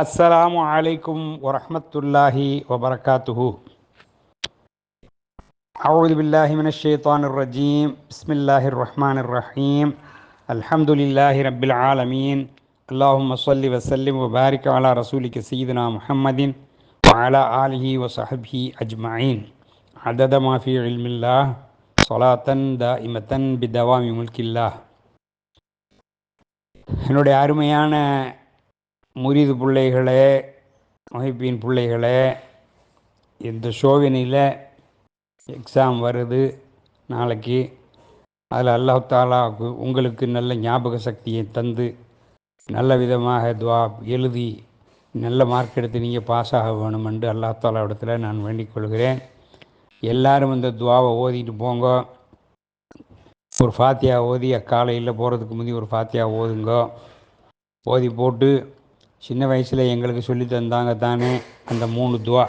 அஸ்ஸலாமு அலைக்கும் வரஹ்மத்துல்லாஹி வபரகாத்துஹு. அஊது பில்லாஹி மினஷ் ஷைத்தானிர் ரஜீம். பிஸ்மில்லாஹிர் ரஹ்மானிர் ரஹீம். அல்ஹம்துலில்லாஹி ரப்பில் ஆலமீன். அல்லாஹும்ம ஸல்லி வஸல்லிம் வபாரிக் அலா ரசூலிக சய்யிதினா முஹம்மதின் வ அலா ஆலிஹி வ ஸஹ்பிஹி அஜ்மஈன். அதத மா ஃபீ இல்மில்லாஹ் ஸலாத்தன் தாயிமத்தன் பிதவாமி முல்கில்லாஹ். என்னுடைய அருமையான முரீது பிள்ளைகளே, முஹிப்பீன் பிள்ளைகளே, இந்த ஷோவினில் எக்ஸாம் வருது நாளைக்கு. அதில் அல்லாஹ் தாலாவுக்கு உங்களுக்கு நல்ல ஞாபக சக்தியை தந்து நல்ல விதமாக துவா எழுதி நல்ல மார்க் எடுத்து நீங்கள் பாஸ் ஆக வேணும் என்று அல்லாஹ் தாலா இடத்துல நான் வேண்டிக் கொள்கிறேன். எல்லாரும் இந்த துவாவை ஓதிட்டு போங்க. ஒரு ஃபாத்தியா ஓதி காலையில் போகிறதுக்கு முந்தி ஒரு ஃபாத்தியா ஓதுங்க. ஓதி போட்டு சின்ன வயசில் எங்களுக்கு சொல்லி தந்தாங்க தானே அந்த 3 துவா,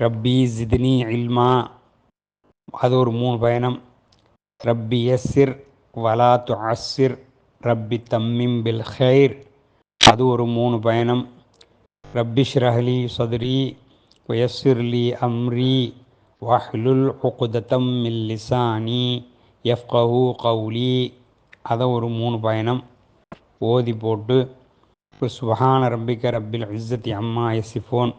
ரப்பி ஜித்னி இல்மா, அது ஒரு 3 பயணம். ரப்பி யஸ்ஸிர் வலா துஅஸ்ஸிர், ரப்பி தம்மிம் பில் ஹைர், அது ஒரு 3 பயணம். ரப்பி ஷ்ரஹ்லி சத்ரி வயஸ்ஸிர்லி அம்ரி வஹ்லுல் உக்ததம் மின் லிசானி யஃப்கஹு கௌலி, அதை ஒரு 3 பயணம் ஓதி போட்டு சுப்ஹான ரப்பிக ரப்பில் இஸ்ஸத்தி அம்மா யசிஃபூன்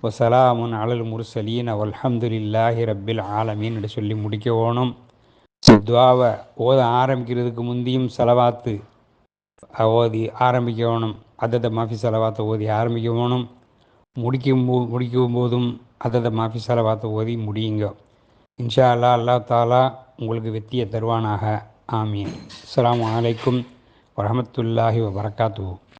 வஸலாமுன் அலல் முர்சலீன் வல்ஹம்துலில்லாஹி ரப்பில் ஆலமீன் என்று சொல்லி முடிக்க வேணும். துவாவை ஓத ஆரம்பிக்கிறதுக்கு முந்தியும் செலவாத்து ஓதி ஆரம்பிக்க வேணும். அதத மாஃபி செலவாத்தை ஓதி ஆரம்பிக்க வேணும். முடிக்கும் போதும் அதத மாஃபி செலவாத்தை ஓதி முடியுங்க. இன்ஷா அல்லா அல்லாஹ் தாலா உங்களுக்கு வெற்றியை தருவானாக. ஆமீன். அஸ்ஸலாமு அலைக்கும் வரஹ்மத்துல்லாஹி வபரகாத்துஹு.